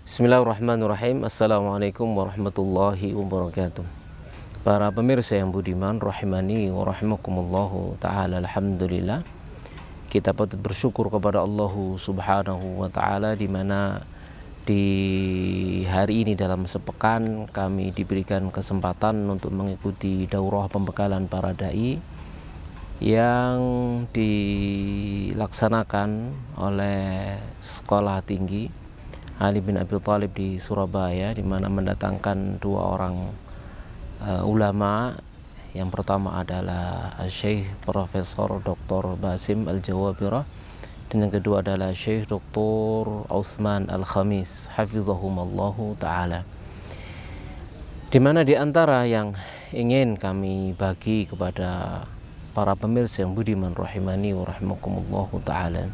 Bismillahirrahmanirrahim. Assalamualaikum warahmatullahi wabarakatuh. Para pemirsa yang budiman, rahimani wa rahimakumullahu ta'ala. Alhamdulillah, kita patut bersyukur kepada Allah subhanahu wa ta'ala, di mana di hari ini dalam sepekan kami diberikan kesempatan untuk mengikuti daurah pembekalan para da'i yang dilaksanakan oleh Sekolah Tinggi Ali bin Abi Thalib di Surabaya, di mana mendatangkan dua orang ulama. Yang pertama adalah Syekh Profesor Dr. Basim Al-Jawabirah, dan yang kedua adalah Syekh Dr. Utsman Al-Khamis hafizahumallahu ta'ala. Di mana di antara yang ingin kami bagi kepada para pemirsa yang budiman rahimani wa rahimakumullahu ta'ala,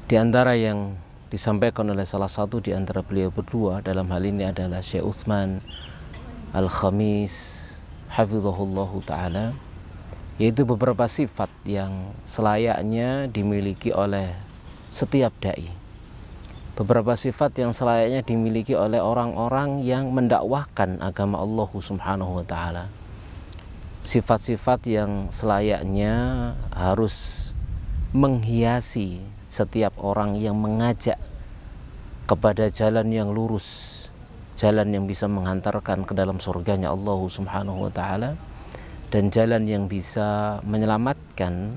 di antara yang disampaikan oleh salah satu di antara beliau berdua dalam hal ini adalah Syekh Utsman Al-Khamis hafizahullahu ta'ala, yaitu beberapa sifat yang selayaknya dimiliki oleh setiap da'i, beberapa sifat yang selayaknya dimiliki oleh orang-orang yang mendakwahkan agama Allah subhanahu wa ta'ala, sifat-sifat yang selayaknya harus menghiasi setiap orang yang mengajak kepada jalan yang lurus, jalan yang bisa menghantarkan ke dalam surganya Allah subhanahu wa ta'ala, dan jalan yang bisa menyelamatkan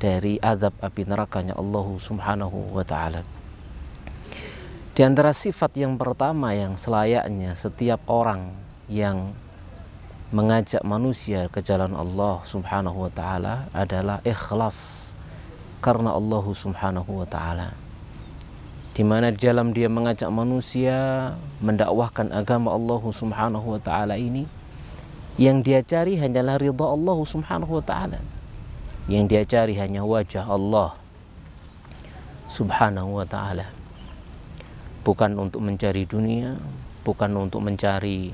dari azab api nerakanya Allah subhanahu wa ta'ala. Di antara sifat yang pertama yang selayaknya setiap orang yang mengajak manusia ke jalan Allah subhanahu wa ta'ala adalah ikhlas karena Allah subhanahu wa ta'ala, di mana di dalam dia mengajak manusia mendakwahkan agama Allah subhanahu wa ta'ala ini, yang dia cari hanyalah ridha Allah subhanahu wa ta'ala, yang dia cari hanya wajah Allah subhanahu wa ta'ala, bukan untuk mencari dunia, bukan untuk mencari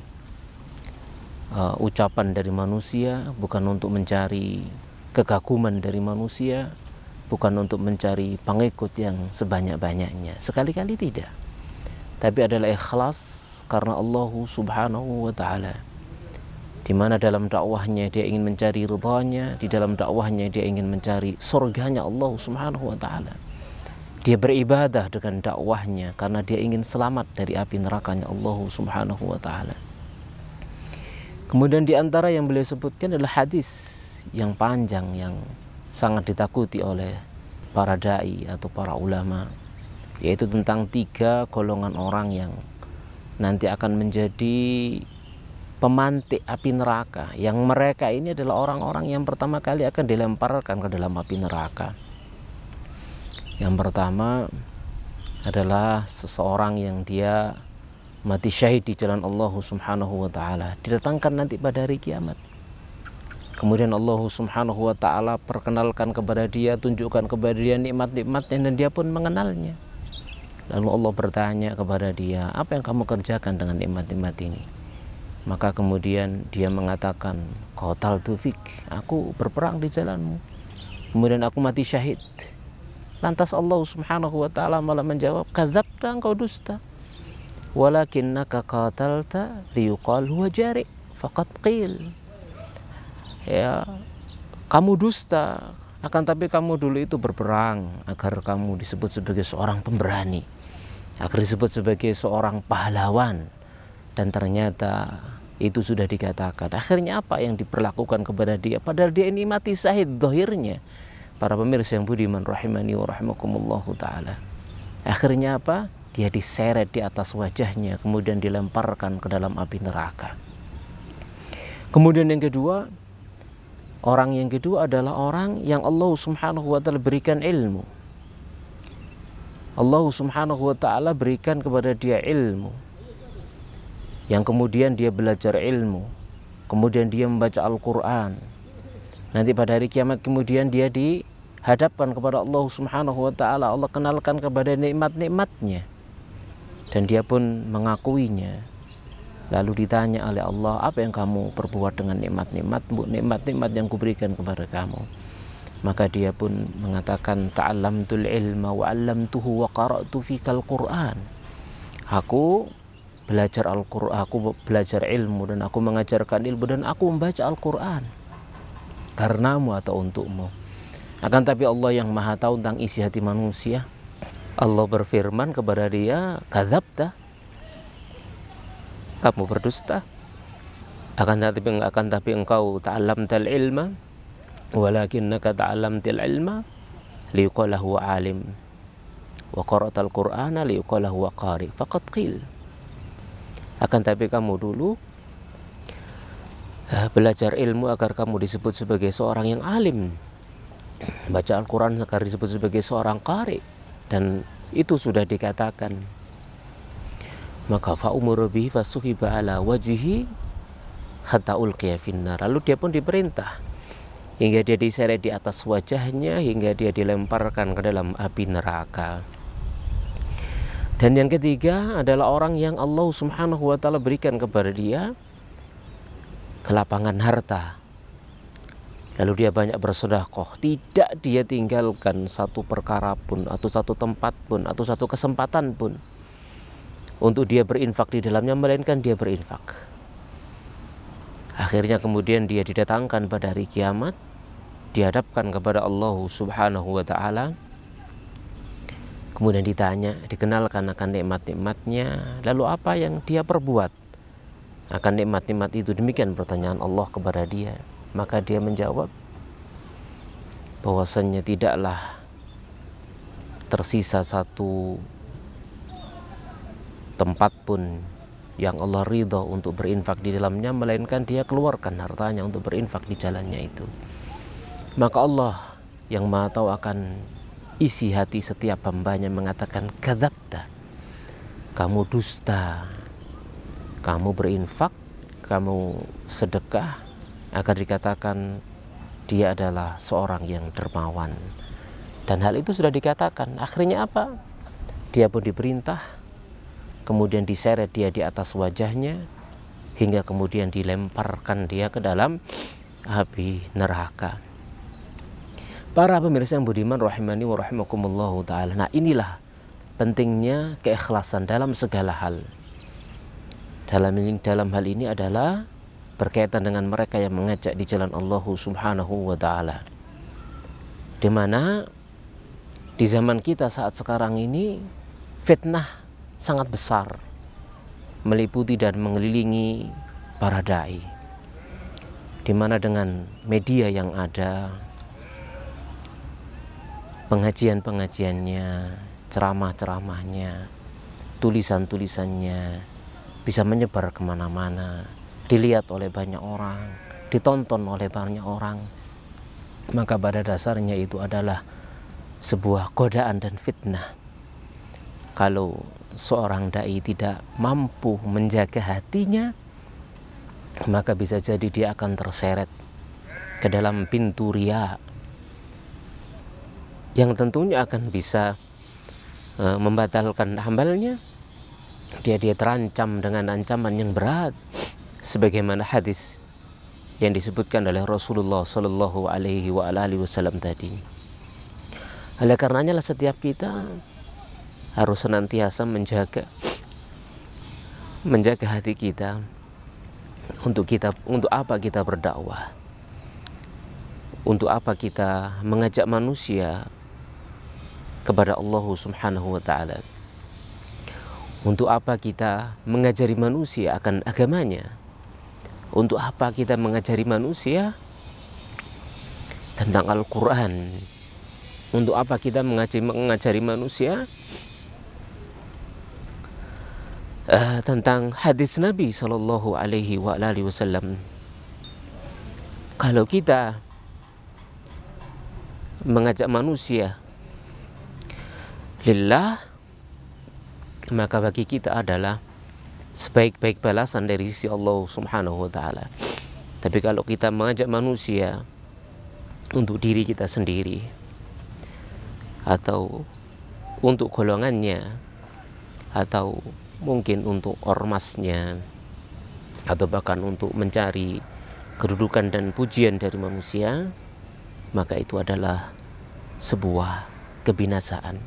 ucapan dari manusia, bukan untuk mencari kekaguman dari manusia, bukan untuk mencari pengikut yang sebanyak-banyaknya, sekali-kali tidak, tapi adalah ikhlas karena Allah subhanahu wa ta'ala, di mana dalam dakwahnya dia ingin mencari ridhanya, di dalam dakwahnya dia ingin mencari surganya Allah subhanahu wa ta'ala. Dia beribadah dengan dakwahnya karena dia ingin selamat dari api nerakanya Allah subhanahu wa ta'ala. Kemudian di antara yang beliau sebutkan adalah hadis yang panjang yang sangat ditakuti oleh para da'i atau para ulama, yaitu tentang 3 golongan orang yang nanti akan menjadi pemantik api neraka, yang mereka ini adalah orang-orang yang pertama kali akan dilemparkan ke dalam api neraka. Yang pertama adalah seseorang yang dia mati syahid di jalan Allah subhanahu wa ta'ala, didatangkan nanti pada hari kiamat. Kemudian Allah subhanahu wa ta'ala perkenalkan kepada dia, tunjukkan kepada dia nikmat-nikmatnya, dan dia pun mengenalnya. Lalu Allah bertanya kepada dia, apa yang kamu kerjakan dengan nikmat-nikmat ini? Maka kemudian dia mengatakan, qataltu fik, aku berperang di jalanmu, kemudian aku mati syahid. Lantas Allah subhanahu wa ta'ala malah menjawab, kadzabta, engkau dusta, walakinnaka qatalta liyuqal huwa jari' faqad qil. Ya, kamu dusta, akan tapi kamu dulu itu berperang agar kamu disebut sebagai seorang pemberani, agar disebut sebagai seorang pahlawan, dan ternyata itu sudah dikatakan. Akhirnya apa yang diperlakukan kepada dia, padahal dia ini mati syahid zahirnya. Para pemirsa yang budiman rahimani wa rahimakumullahu ta'ala, akhirnya apa? Dia diseret di atas wajahnya, kemudian dilemparkan ke dalam api neraka. Kemudian yang kedua, orang yang kedua adalah orang yang Allah subhanahu wa ta'ala berikan ilmu. Allah subhanahu wa ta'ala berikan kepada dia ilmu, yang kemudian dia belajar ilmu, kemudian dia membaca Al-Quran. Nanti pada hari kiamat kemudian dia dihadapkan kepada Allah subhanahu wa ta'ala, Allah kenalkan kepada nikmat-nikmatnya, dan dia pun mengakuinya. Lalu ditanya oleh Allah, apa yang kamu perbuat dengan nikmat-nikmatmu, nikmat-nikmat yang kuberikan kepada kamu? Maka dia pun mengatakan, ta'allamtul ilma wa 'allamtuhu wa qara'tu fikal Qur'an. Aku belajar Al-Qur'an, aku belajar ilmu dan aku mengajarkan ilmu dan aku membaca Al-Qur'an karenamu atau untukmu. Akan tapi Allah yang Maha tahu tentang isi hati manusia. Allah berfirman kepada dia, kadzabta, kamu berdusta. Akan tapi engkau ta'allamtal ilma walakinnaka ta'allamtil ilma liyuqala huwa alim wa qara'tal qur'ana liyuqala huwa qari faqad qil. Akan tapi kamu dulu belajar ilmu agar kamu disebut sebagai seorang yang alim, baca Al-Quran agar disebut sebagai seorang qari, dan itu sudah dikatakan. Maka fa'umuru bihi fasuhiba ala wajihi hatta ulqiya finnar. Lalu dia pun diperintah hingga dia diseret di atas wajahnya, hingga dia dilemparkan ke dalam api neraka. Dan yang ketiga adalah orang yang Allah Subhanahu wa ta'ala berikan kepada dia kelapangan harta, lalu dia banyak bersedekah, tidak dia tinggalkan satu perkara pun atau satu tempat pun atau satu kesempatan pun untuk dia berinfak di dalamnya, melainkan dia berinfak. Akhirnya kemudian dia didatangkan pada hari kiamat, dihadapkan kepada Allah Subhanahu wa ta'ala, kemudian ditanya, dikenalkan akan nikmat-nikmatnya, lalu apa yang dia perbuat akan nikmat-nikmat itu. Demikian pertanyaan Allah kepada dia. Maka dia menjawab bahwasannya tidaklah tersisa satu tempat pun yang Allah ridha untuk berinfak di dalamnya, melainkan dia keluarkan hartanya untuk berinfak di jalannya itu. Maka Allah yang Maha tahu akan isi hati setiap hambanya mengatakan, kadzabta, kamu dusta, kamu berinfak, kamu sedekah, agar dikatakan dia adalah seorang yang dermawan. Dan hal itu sudah dikatakan. Akhirnya apa? Dia pun diperintah, kemudian diseret dia di atas wajahnya, hingga kemudian dilemparkan dia ke dalam api neraka. Para pemirsa yang budiman rahimani wa rahimakumullahu ta'ala. Nah, inilah pentingnya keikhlasan dalam segala hal. Dalam hal ini adalah berkaitan dengan mereka yang mengajak di jalan Allah Subhanahu wa ta'ala, di mana di zaman kita saat sekarang ini fitnah sangat besar meliputi dan mengelilingi para dai, di mana dengan media yang ada, pengajian-pengajiannya, ceramah-ceramahnya, tulisan-tulisannya bisa menyebar kemana-mana, dilihat oleh banyak orang, ditonton oleh banyak orang. Maka pada dasarnya itu adalah sebuah godaan dan fitnah. Kalau seorang dai tidak mampu menjaga hatinya, maka bisa jadi dia akan terseret ke dalam pintu riya, yang tentunya akan bisa membatalkan amalnya. Dia terancam dengan ancaman yang berat, sebagaimana hadis yang disebutkan oleh Rasulullah Shallallahu Alaihi Wasallam tadi. Oleh karenanya lah setiap kita harus senantiasa menjaga hati kita. Untuk apa kita berdakwah? Untuk apa kita mengajak manusia kepada Allah Subhanahu wa ta'ala? Untuk apa kita mengajari manusia akan agamanya? Untuk apa kita mengajari manusia tentang Al-Quran? Untuk apa kita mengajari manusia tentang hadis Nabi Sallallahu Alaihi Wasallam? Kalau kita mengajak manusia lillah, maka bagi kita adalah sebaik-baik balasan dari sisi Allah Subhanahu wa ta'ala. Tapi kalau kita mengajak manusia untuk diri kita sendiri, atau untuk golongannya, atau mungkin untuk ormasnya, atau bahkan untuk mencari kedudukan dan pujian dari manusia, maka itu adalah sebuah kebinasaan.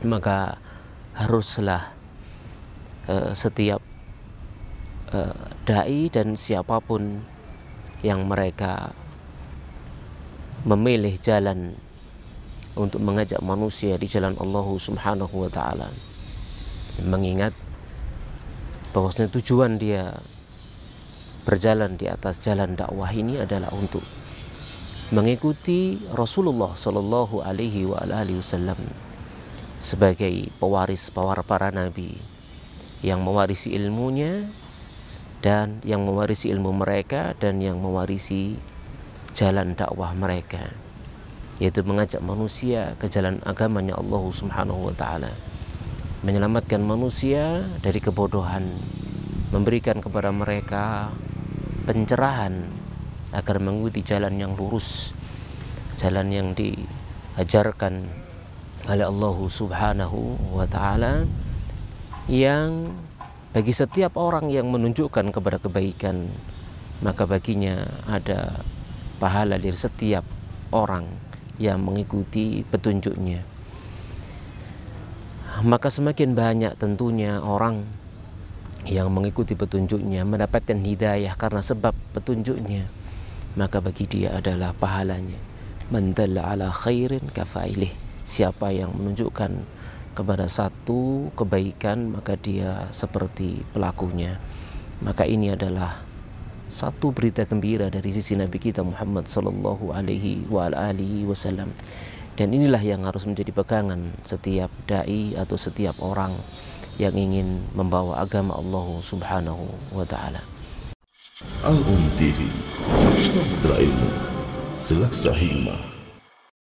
Maka haruslah setiap dai dan siapapun yang mereka memilih jalan untuk mengajak manusia di jalan Allah Subhanahu wa ta'ala, mengingat bahwasanya tujuan dia berjalan di atas jalan dakwah ini adalah untuk mengikuti Rasulullah Shallallahu Alaihi Wasallam sebagai pewaris para nabi yang mewarisi ilmunya dan yang mewarisi ilmu mereka dan yang mewarisi jalan dakwah mereka, yaitu mengajak manusia ke jalan agamanya Allah Subhanahu wa ta'ala, menyelamatkan manusia dari kebodohan, memberikan kepada mereka pencerahan agar mengikuti jalan yang lurus, jalan yang diajarkan oleh Allah Subhanahu wa ta'ala, yang bagi setiap orang yang menunjukkan kepada kebaikan, maka baginya ada pahala dari setiap orang yang mengikuti petunjuknya. Maka semakin banyak tentunya orang yang mengikuti petunjuknya, mendapatkan hidayah karena sebab petunjuknya, maka bagi dia adalah pahalanya. Man dalla ala khairin kafailih. Siapa yang menunjukkan kepada satu kebaikan, maka dia seperti pelakunya. Maka ini adalah satu berita gembira dari sisi Nabi kita Muhammad sallallahu alaihi wasallam. Dan inilah yang harus menjadi pegangan setiap dai atau setiap orang yang ingin membawa agama Allah Subhanahu wa ta'ala. Al-Um TV, Samudra Ilmu, Selaksa Hikmah.